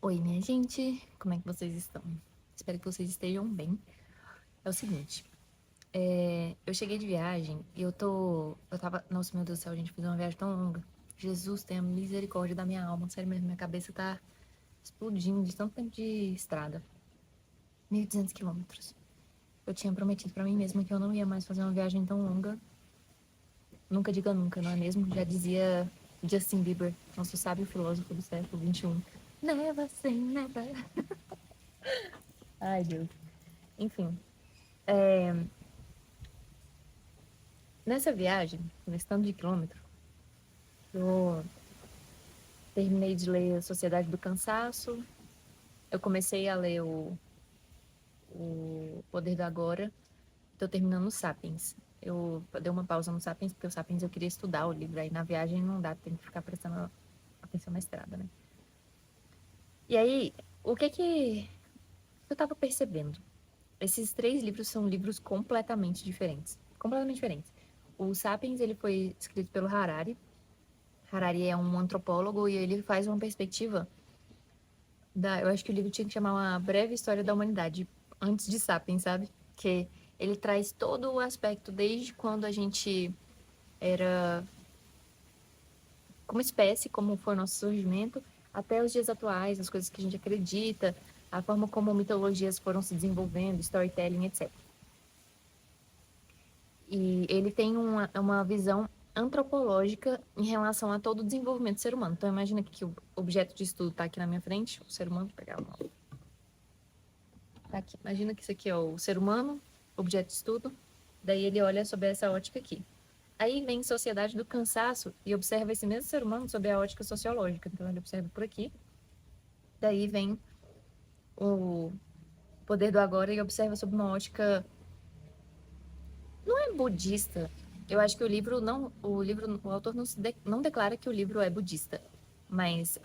Oi, minha gente, como é que vocês estão? Espero que vocês estejam bem. É o seguinte, eu cheguei de viagem e eu tava, nossa, meu Deus do céu, a gente fez uma viagem tão longa. Jesus, tenha misericórdia da minha alma, sério mesmo, minha cabeça tá explodindo de tanto tempo de estrada. 1.200 quilômetros. Eu tinha prometido pra mim mesma que eu não ia mais fazer uma viagem tão longa. Nunca diga nunca, não é mesmo? Já dizia Justin Bieber, nosso sábio filósofo do século XXI. Never say never. Ai, Deus. Enfim, nessa viagem, nesse tanto de quilômetro, eu terminei de ler Sociedade do Cansaço, eu comecei a ler o Poder do Agora, estou terminando o Sapiens. Eu dei uma pausa no Sapiens, porque o Sapiens eu queria estudar o livro, aí na viagem não dá, tem que ficar prestando atenção na estrada, né? E aí, o que eu estava percebendo? Esses três livros são livros completamente diferentes. Completamente diferentes. O Sapiens, ele foi escrito pelo Harari. Harari é um antropólogo e ele faz uma perspectiva eu acho que o livro tinha que chamar Uma Breve História da Humanidade, antes de Sapiens, sabe? Que ele traz todo o aspecto desde quando a gente era como espécie, como foi o nosso surgimento, até os dias atuais, as coisas que a gente acredita, a forma como mitologias foram se desenvolvendo, storytelling, etc. E ele tem uma visão antropológica em relação a todo o desenvolvimento do ser humano. Então, imagina que o objeto de estudo está aqui na minha frente, o ser humano, vou pegar o tá aqui. Imagina que isso aqui é o ser humano, objeto de estudo, daí ele olha sob essa ótica aqui. Aí vem Sociedade do Cansaço e observa esse mesmo ser humano sob a ótica sociológica. Então, ele observa por aqui, daí vem o Poder do Agora e observa sob uma ótica não é budista. Eu acho que o autor não declara que o livro é budista, mas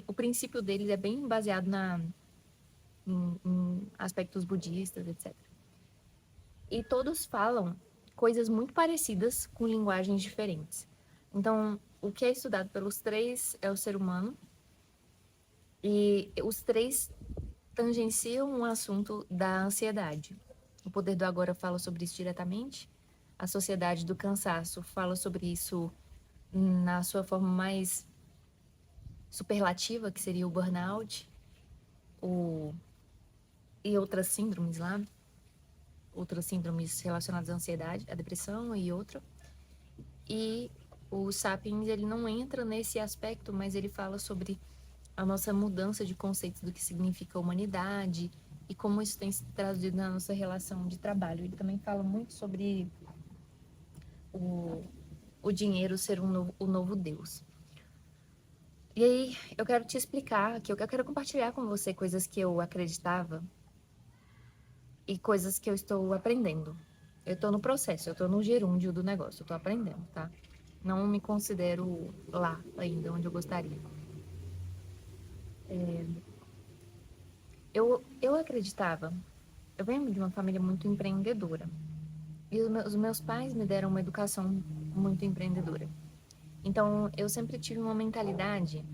o princípio dele é bem baseado em aspectos budistas, etc. E todos falam coisas muito parecidas com linguagens diferentes. Então, o que é estudado pelos três é o ser humano, e os três tangenciam um assunto da ansiedade. O Poder do Agora fala sobre isso diretamente. A Sociedade do Cansaço fala sobre isso na sua forma mais superlativa, que seria o burnout, o... e outras síndromes lá, outras síndromes relacionadas à ansiedade, à depressão e outra. E o Sapiens, ele não entra nesse aspecto, mas ele fala sobre a nossa mudança de conceitos do que significa humanidade e como isso tem se traduzido na nossa relação de trabalho. Ele também fala muito sobre o, o dinheiro ser o novo Deus. E aí, eu quero te explicar, que eu quero compartilhar com você coisas que eu acreditava e coisas que eu estou aprendendo. Eu estou no processo, eu estou no gerúndio do negócio, eu estou aprendendo, tá? Não me considero lá ainda, onde eu gostaria. Eu acreditava, eu venho de uma família muito empreendedora. E os meus pais me deram uma educação muito empreendedora. Então, eu sempre tive uma mentalidade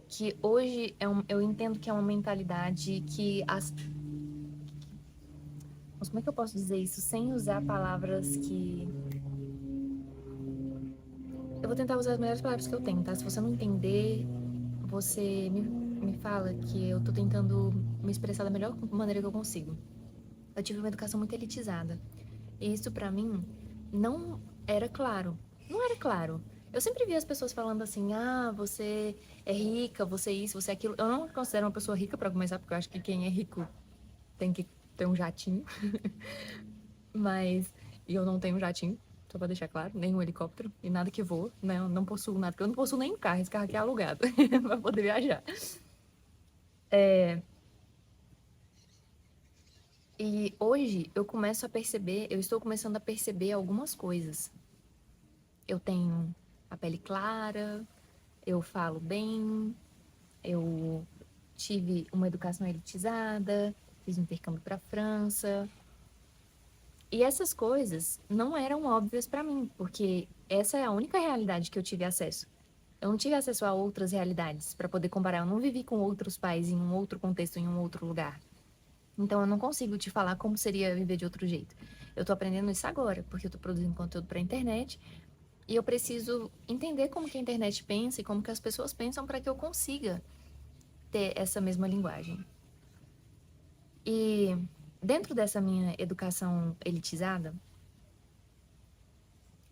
que hoje eu entendo que é uma mentalidade que mas como é que eu posso dizer isso sem usar palavras que... Eu vou tentar usar as melhores palavras que eu tenho, tá? Se você não entender, você me fala que eu tô tentando me expressar da melhor maneira que eu consigo. Eu tive uma educação muito elitizada. E isso pra mim não era claro. Não era claro. Eu sempre via as pessoas falando assim: ah, você é rica, você é isso, você é aquilo. Eu não me considero uma pessoa rica pra começar, porque eu acho que quem é rico tem que ter um jatinho. Mas. E eu não tenho um jatinho, só pra deixar claro, nem um helicóptero e nada que voa. Né? Eu não possuo nada, porque eu não possuo nem um carro, esse carro aqui é alugado pra poder viajar. E hoje eu estou começando a perceber algumas coisas. Eu tenho a pele clara, eu falo bem, eu tive uma educação elitizada, fiz um intercâmbio para a França. E essas coisas não eram óbvias para mim, porque essa é a única realidade que eu tive acesso. Eu não tive acesso a outras realidades para poder comparar. Eu não vivi com outros pais em um outro contexto, em um outro lugar. Então, eu não consigo te falar como seria viver de outro jeito. Eu tô aprendendo isso agora, porque eu tô produzindo conteúdo para a internet e eu preciso entender como que a internet pensa e como que as pessoas pensam para que eu consiga ter essa mesma linguagem. E dentro dessa minha educação elitizada,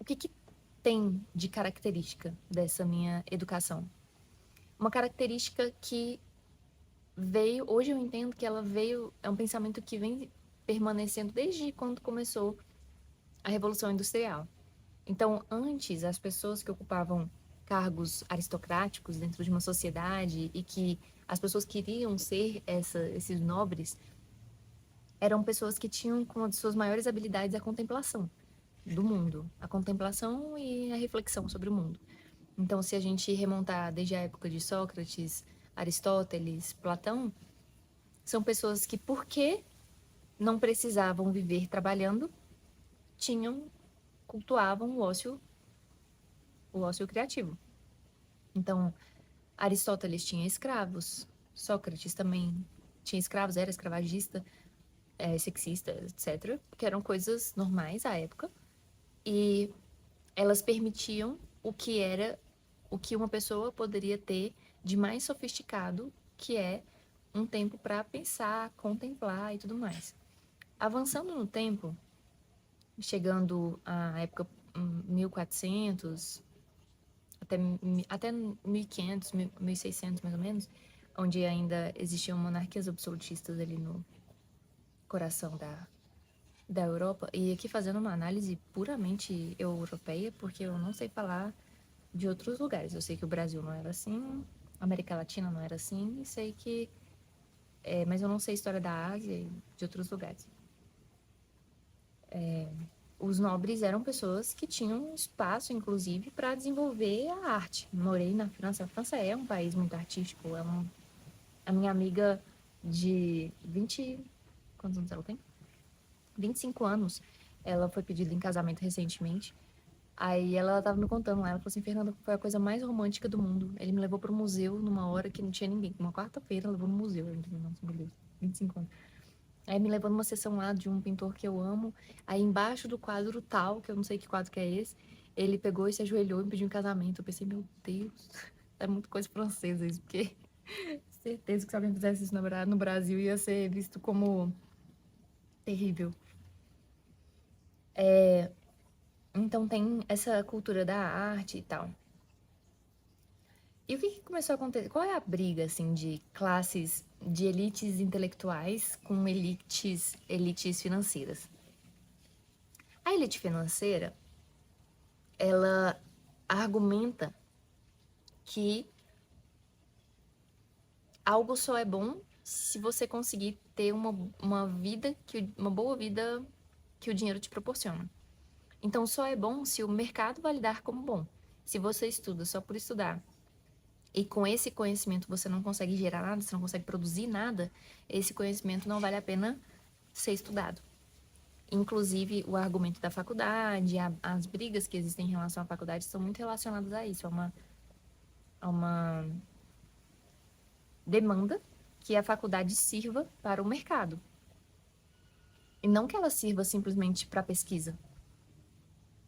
o que que tem de característica dessa minha educação? Uma característica que veio, hoje eu entendo que ela veio, é um pensamento que vem permanecendo desde quando começou a Revolução Industrial. Então, antes, as pessoas que ocupavam cargos aristocráticos dentro de uma sociedade e que as pessoas queriam ser esses nobres, eram pessoas que tinham como uma de suas maiores habilidades a contemplação do mundo, a contemplação e a reflexão sobre o mundo. Então, se a gente remontar desde a época de Sócrates, Aristóteles, Platão, são pessoas que, porque não precisavam viver trabalhando, cultuavam o ócio criativo. Então, Aristóteles tinha escravos, Sócrates também tinha escravos, era escravagista, sexista, etc., que eram coisas normais à época, e elas permitiam o que uma pessoa poderia ter de mais sofisticado, que é um tempo para pensar, contemplar e tudo mais. Avançando no tempo, chegando à época 1400, até 1500, 1600 mais ou menos, onde ainda existiam monarquias absolutistas ali no coração da Europa. E aqui fazendo uma análise puramente europeia, porque eu não sei falar de outros lugares. Eu sei que o Brasil não era assim, a América Latina não era assim, e sei que. Mas eu não sei a história da Ásia e de outros lugares. Os nobres eram pessoas que tinham espaço, inclusive, para desenvolver a arte. Morei na França. A França é um país muito artístico. A minha amiga de 20. Quantos anos ela tem? 25 anos. Ela foi pedida em casamento recentemente. Aí ela tava me contando lá, ela falou assim, Fernanda, foi a coisa mais romântica do mundo. Ele me levou pro museu numa hora que não tinha ninguém. Uma quarta-feira, levou no museu. Eu falei, nossa, meu Deus, 25 anos. Aí me levou numa sessão lá de um pintor que eu amo. Aí embaixo do quadro tal, que eu não sei que quadro que é esse, ele pegou e se ajoelhou e me pediu em casamento. Eu pensei, meu Deus, é muito coisa francesa isso, porque certeza que se alguém fizesse isso no Brasil ia ser visto como terrível. Então tem essa cultura da arte e tal. E o que que começou a acontecer? Qual é a briga, assim, de classes, de elites intelectuais com elites financeiras? A elite financeira, ela argumenta que algo só é bom se você conseguir ter uma vida, uma boa vida que o dinheiro te proporciona. Então, só é bom se o mercado validar como bom. Se você estuda só por estudar e com esse conhecimento você não consegue gerar nada, você não consegue produzir nada, esse conhecimento não vale a pena ser estudado. Inclusive, o argumento da faculdade, as brigas que existem em relação à faculdade são muito relacionadas a isso, a uma demanda que a faculdade sirva para o mercado. E não que ela sirva simplesmente para pesquisa.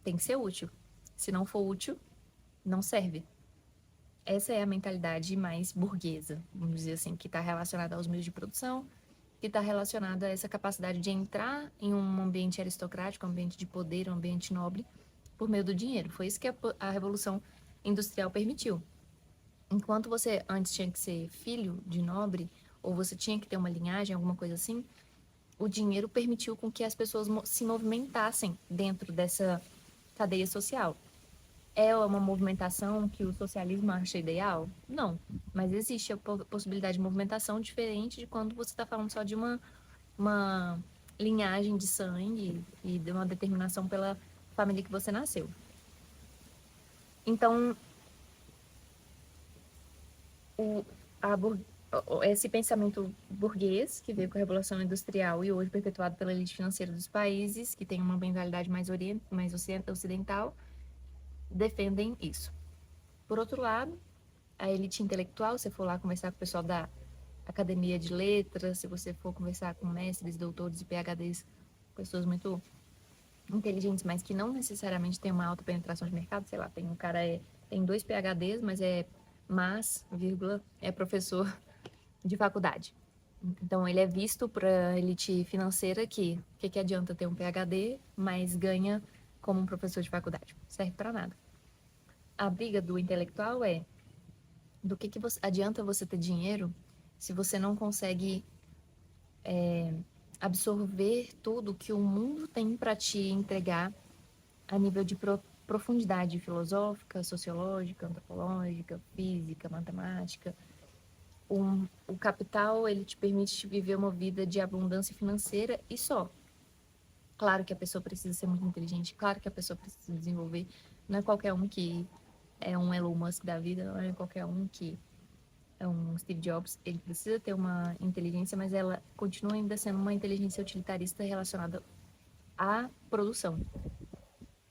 Tem que ser útil. Se não for útil, não serve. Essa é a mentalidade mais burguesa, vamos dizer assim, que está relacionada aos meios de produção, que está relacionada a essa capacidade de entrar em um ambiente aristocrático, um ambiente de poder, um ambiente nobre, por meio do dinheiro. Foi isso que a Revolução Industrial permitiu. Enquanto você antes tinha que ser filho de nobre, ou você tinha que ter uma linhagem, alguma coisa assim, o dinheiro permitiu com que as pessoas se movimentassem dentro dessa cadeia social. É uma movimentação que o socialismo acha ideal? Não. Mas existe a possibilidade de movimentação diferente de quando você está falando só de uma linhagem de sangue e de uma determinação pela família que você nasceu. Então, o, a, esse pensamento burguês, que veio com a Revolução Industrial e hoje perpetuado pela elite financeira dos países, que tem uma mentalidade mais ocidental, defendem isso. Por outro lado, a elite intelectual, se você for lá conversar com o pessoal da academia de letras, se você for conversar com mestres, doutores e PhDs, pessoas muito inteligentes, mas que não necessariamente têm uma alta penetração de mercado, sei lá, tem um cara tem 2 PhDs, vírgula, é professor de faculdade. Então ele é visto para elite financeira que o que adianta ter um PhD, mas ganha como um professor de faculdade? Serve para nada. A briga do intelectual é do que adianta você ter dinheiro se você não consegue absorver tudo que o mundo tem para te entregar a nível de profundidade filosófica, sociológica, antropológica, física, matemática. O capital, ele te permite viver uma vida de abundância financeira e só. Claro que a pessoa precisa ser muito inteligente, claro que a pessoa precisa desenvolver. Não é qualquer um que é um Elon Musk da vida, não é qualquer um que é um Steve Jobs. Ele precisa ter uma inteligência, mas ela continua ainda sendo uma inteligência utilitarista relacionada à produção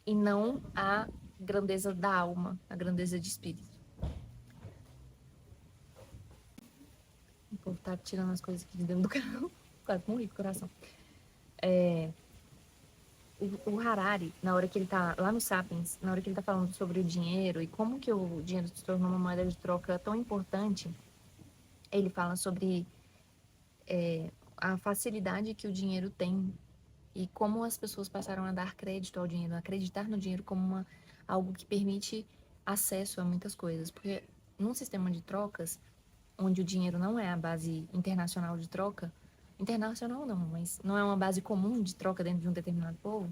e não à grandeza da alma, à grandeza de espírito. O povo tá tirando as coisas aqui de dentro do carro. Quase morri do coração. O Harari, na hora que ele tá lá no Sapiens, na hora que ele tá falando sobre o dinheiro e como que o dinheiro se tornou uma moeda de troca tão importante, ele fala sobre a facilidade que o dinheiro tem e como as pessoas passaram a dar crédito ao dinheiro, a acreditar no dinheiro como algo que permite acesso a muitas coisas. Porque num sistema de trocas, onde o dinheiro não é a base internacional de troca, internacional não, mas não é uma base comum de troca dentro de um determinado povo,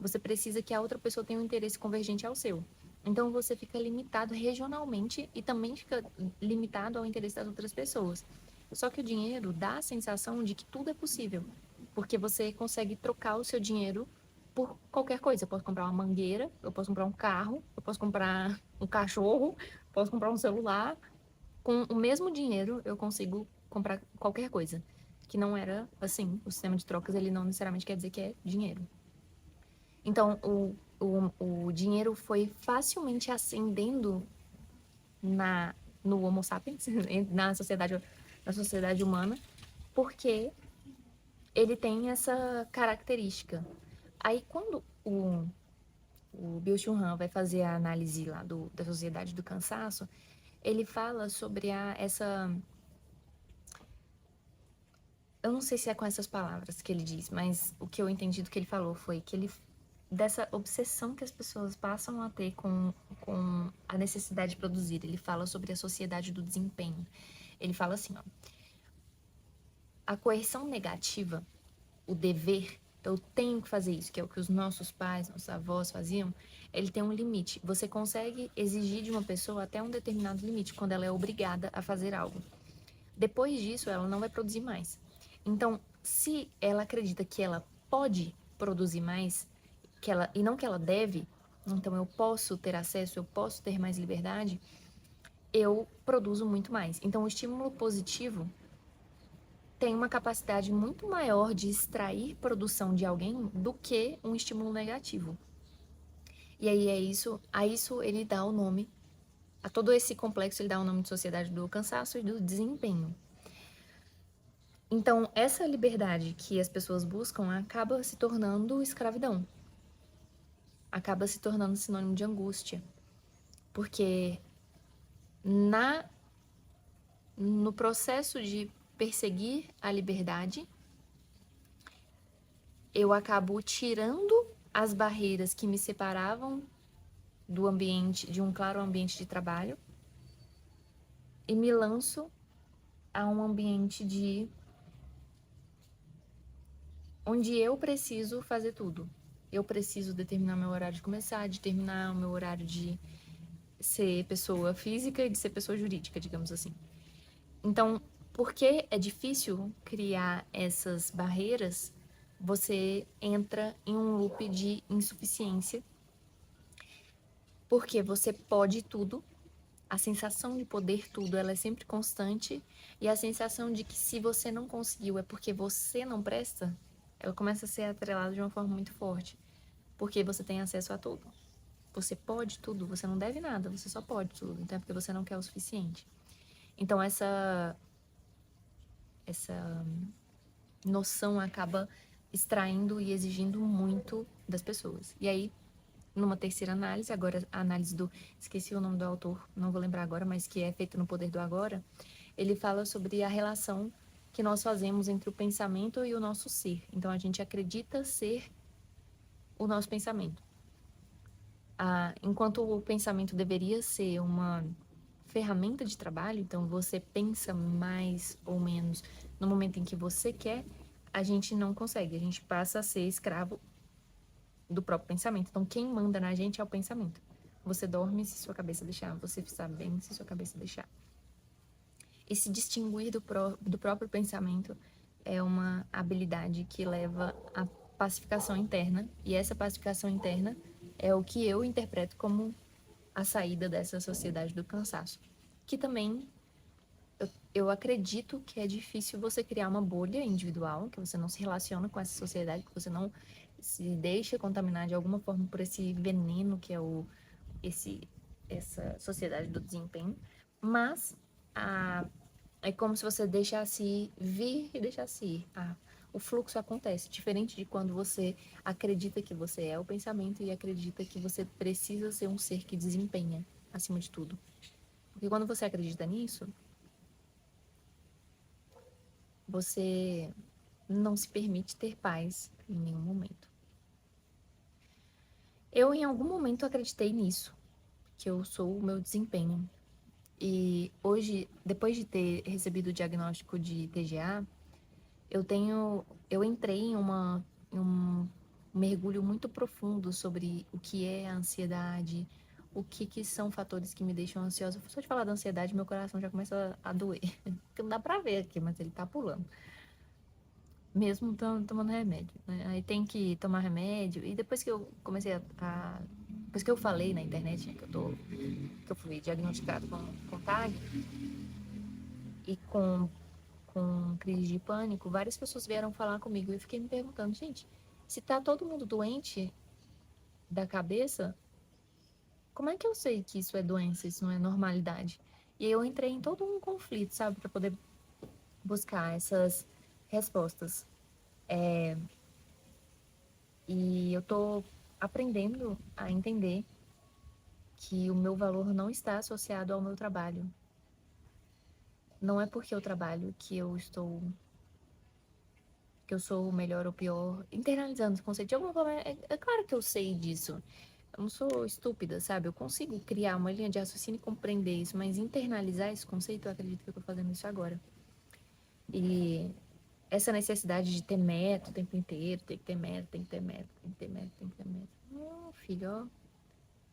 você precisa que a outra pessoa tenha um interesse convergente ao seu. Então você fica limitado regionalmente e também fica limitado ao interesse das outras pessoas. Só que o dinheiro dá a sensação de que tudo é possível, porque você consegue trocar o seu dinheiro por qualquer coisa. Eu posso comprar uma mangueira, eu posso comprar um carro, eu posso comprar um cachorro, posso comprar um celular. Com o mesmo dinheiro, eu consigo comprar qualquer coisa. Que não era assim. O sistema de trocas, ele não necessariamente quer dizer que é dinheiro. Então, o dinheiro foi facilmente ascendendo no Homo sapiens, na sociedade humana, porque ele tem essa característica. Aí, quando o Byung-Chul Han vai fazer a análise lá da sociedade do cansaço, ele fala sobre essa... Eu não sei se é com essas palavras que ele diz, mas o que eu entendi do que ele falou foi que ele dessa obsessão que as pessoas passam a ter com a necessidade de produzir. Ele fala sobre a sociedade do desempenho. Ele fala assim, ó, a coerção negativa, o dever, eu tenho que fazer isso, que é o que os nossos pais, nossos avós faziam, ele tem um limite. Você consegue exigir de uma pessoa até um determinado limite, quando ela é obrigada a fazer algo. Depois disso, ela não vai produzir mais. Então, se ela acredita que ela pode produzir mais, e não que ela deve, então eu posso ter acesso, eu posso ter mais liberdade, eu produzo muito mais. Então, o estímulo positivo tem uma capacidade muito maior de extrair produção de alguém do que um estímulo negativo. E aí a isso ele dá o nome, a todo esse complexo ele dá o nome de sociedade do cansaço e do desempenho. Então, essa liberdade que as pessoas buscam acaba se tornando escravidão. Acaba se tornando sinônimo de angústia. Porque no processo de perseguir a liberdade, eu acabo tirando as barreiras que me separavam do ambiente, de um claro ambiente de trabalho, e me lanço a um ambiente onde eu preciso fazer tudo. Eu preciso determinar meu horário de começar, determinar o meu horário de ser pessoa física e de ser pessoa jurídica, digamos assim. Então, porque é difícil criar essas barreiras, você entra em um loop de insuficiência, porque você pode tudo, a sensação de poder tudo, ela é sempre constante, e a sensação de que se você não conseguiu é porque você não presta, ela começa a ser atrelada de uma forma muito forte, porque você tem acesso a tudo. Você pode tudo, você não deve nada, você só pode tudo. Então é porque você não quer o suficiente. Então essa noção acaba extraindo e exigindo muito das pessoas. E aí, numa terceira análise, agora a análise do, esqueci o nome do autor, não vou lembrar agora, mas que é feita no Poder do Agora, ele fala sobre a relação que nós fazemos entre o pensamento e o nosso ser. Então a gente acredita ser o nosso pensamento. Enquanto o pensamento deveria ser uma ferramenta de trabalho, então você pensa mais ou menos no momento em que você quer, a gente não consegue, a gente passa a ser escravo do próprio pensamento. Então quem manda na gente é o pensamento. Você dorme se sua cabeça deixar, você está bem se sua cabeça deixar. E se distinguir do próprio pensamento é uma habilidade que leva à pacificação interna, e essa pacificação interna é o que eu interpreto como a saída dessa sociedade do cansaço. Que também eu acredito que é difícil você criar uma bolha individual, que você não se relaciona com essa sociedade, que você não se deixa contaminar de alguma forma por esse veneno que é essa sociedade do desempenho, mas é como se você deixasse vir e deixasse ir. O fluxo acontece, diferente de quando você acredita que você é o pensamento e acredita que você precisa ser um ser que desempenha acima de tudo. Porque quando você acredita nisso, você não se permite ter paz em nenhum momento. Eu, em algum momento, acreditei nisso, que eu sou o meu desempenho. E hoje, depois de ter recebido o diagnóstico de TGA, eu entrei em um mergulho muito profundo sobre o que é a ansiedade, o que são fatores que me deixam ansiosa. Só de falar da ansiedade, meu coração já começa a doer. Porque não dá pra ver aqui, mas ele tá pulando. Mesmo tomando remédio, né? Aí tem que tomar remédio. E depois que eu comecei depois que eu falei na internet, né, que eu fui diagnosticado com TAG e com crise de pânico, várias pessoas vieram falar comigo e eu fiquei me perguntando, gente, se tá todo mundo doente da cabeça, como é que eu sei que isso é doença, isso não é normalidade? E aí eu entrei em todo um conflito, sabe, para poder buscar essas respostas. E eu tô aprendendo a entender que o meu valor não está associado ao meu trabalho. Não é porque eu trabalho que eu sou o melhor ou pior, internalizando esse conceito. De alguma forma, é claro que eu sei disso. Eu não sou estúpida, sabe? Eu consigo criar uma linha de raciocínio e compreender isso, mas internalizar esse conceito, eu acredito que eu tô fazendo isso agora. E essa necessidade de ter meta o tempo inteiro, tem que ter meta, tem que ter meta, tem que ter meta, tem que ter meta. Não, filho, ó,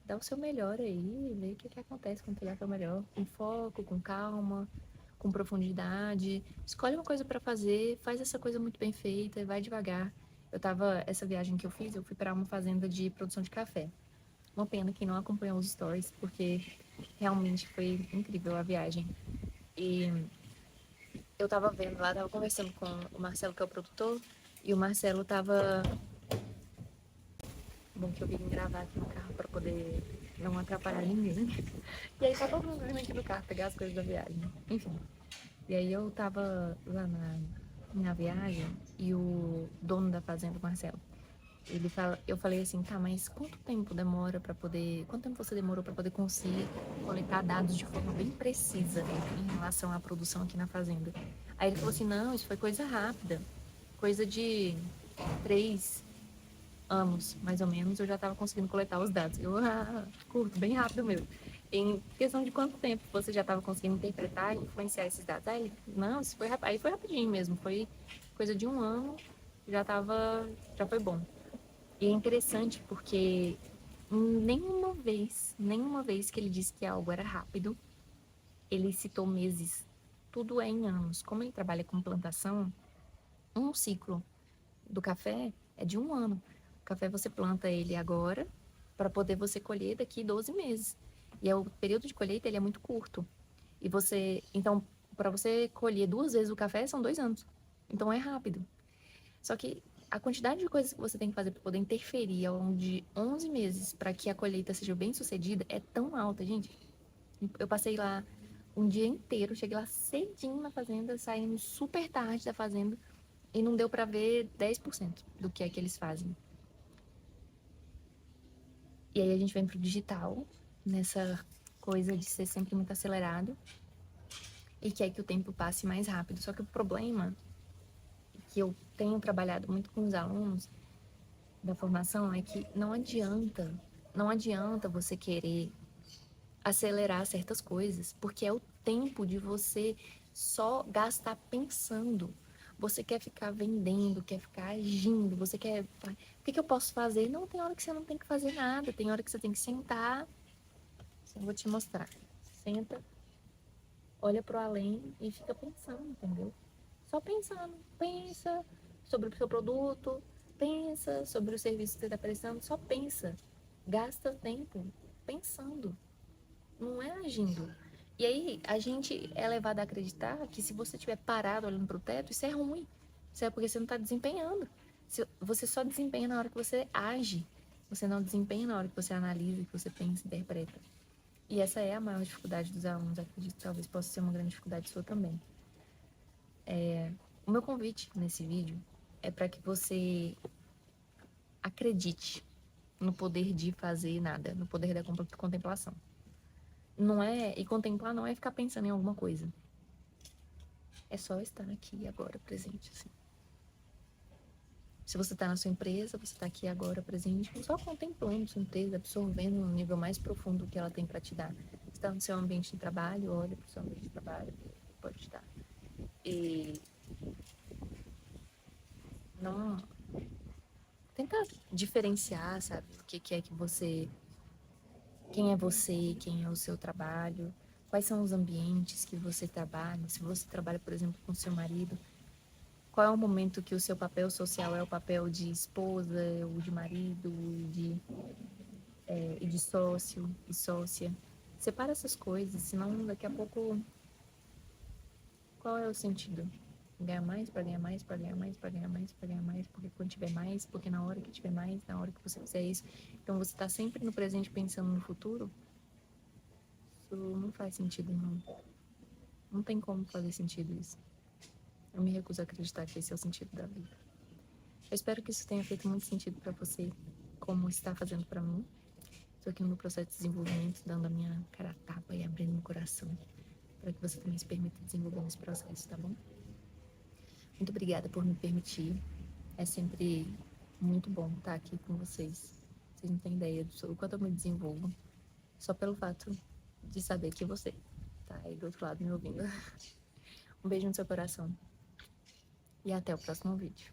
dá o seu melhor aí, vê o que acontece quando tu dá o seu melhor. Com foco, com calma, com profundidade. Escolhe uma coisa para fazer, faz essa coisa muito bem feita, vai devagar. Essa viagem que eu fui para uma fazenda de produção de café. Uma pena que não acompanhou os stories, porque realmente foi incrível a viagem. E eu tava vendo lá, tava conversando com o Marcelo, que é o produtor, e o Marcelo tava. Bom, que eu vim gravar aqui no carro para poder não atrapalhar ninguém. E aí tá todo mundo vindo aqui no carro pegar as coisas da viagem. Enfim. E aí eu tava lá na viagem e o dono da fazenda, o Marcelo, eu falei assim, tá, mas quanto tempo você demorou para poder conseguir coletar dados de forma bem precisa em relação à produção aqui na fazenda? Aí ele falou assim, não, isso foi coisa rápida, coisa de 3 anos, mais ou menos, eu já estava conseguindo coletar os dados. Curto, bem rápido mesmo. Em questão de quanto tempo você já estava conseguindo interpretar e influenciar esses dados? Aí ele, não, isso foi aí foi rapidinho mesmo, foi coisa de 1 ano, já foi bom. E é interessante porque nenhuma vez que ele disse que algo era rápido, ele citou meses. Tudo é em anos. Como ele trabalha com plantação, um ciclo do café é de 1 ano. O café você planta ele agora para poder você colher daqui 12 meses. E o período de colheita ele é muito curto. Então, para você colher 2 vezes o café são 2 anos. Então é rápido. Só que a quantidade de coisas que você tem que fazer para poder interferir ao longo de 11 meses para que a colheita seja bem sucedida é tão alta, gente. Eu passei lá um dia inteiro, cheguei lá cedinho na fazenda, saindo super tarde da fazenda e não deu para ver 10% do que é que eles fazem. E aí a gente vem pro digital, nessa coisa de ser sempre muito acelerado e quer que o tempo passe mais rápido. Só que o problema que eu tenho trabalhado muito com os alunos da formação é que não adianta você querer acelerar certas coisas, porque é o tempo de você só gastar pensando. Você quer ficar vendendo, quer ficar agindo, você quer. O que eu posso fazer? Não, tem hora que você não tem que fazer nada, tem hora que você tem que sentar. Eu vou te mostrar. Senta, olha pro além e fica pensando, entendeu? Só pensando. Pensa sobre o seu produto, pensa sobre o serviço que você está prestando, só pensa. Gasta tempo pensando, não é agindo. E aí a gente é levado a acreditar que se você estiver parado olhando para o teto, isso é ruim. Isso é porque você não está desempenhando. Você só desempenha na hora que você age. Você não desempenha na hora que você analisa, que você pensa, interpreta. E essa é a maior dificuldade dos alunos. Acredito que talvez possa ser uma grande dificuldade sua também. O meu convite nesse vídeo é para que você acredite no poder de fazer nada, no poder da contemplação. Não é, e contemplar não é ficar pensando em alguma coisa. É só estar aqui agora presente, assim. Se você está na sua empresa, você está aqui agora presente, só contemplando sua empresa, absorvendo no nível mais profundo o que ela tem para te dar. Você está no seu ambiente de trabalho, olha para o seu ambiente de trabalho, pode estar. E não tenta diferenciar, sabe, o que é que você, quem é você, quem é o seu trabalho, quais são os ambientes que você trabalha. Se você trabalha, por exemplo, com seu marido, qual é o momento que o seu papel social é o papel de esposa, ou de marido, e de sócio e sócia. Separa essas coisas, senão daqui a pouco, qual é o sentido? Ganhar mais para ganhar mais, para ganhar mais, para ganhar mais, para ganhar mais, porque quando tiver mais, porque na hora que tiver mais, na hora que você fizer isso. Então você está sempre no presente pensando no futuro. Isso não faz sentido, não. Não tem como fazer sentido isso. Eu me recuso a acreditar que esse é o sentido da vida. Eu espero que isso tenha feito muito sentido para você, como está fazendo para mim. Estou aqui no meu processo de desenvolvimento, dando a minha cara a tapa e abrindo meu coração para que você também se permita desenvolver nesse processo, tá bom? Muito obrigada por me permitir. É sempre muito bom estar aqui com vocês. Vocês não têm ideia do quanto eu me desenvolvo só pelo fato de saber que você tá aí do outro lado me ouvindo. Um beijo no seu coração e até o próximo vídeo.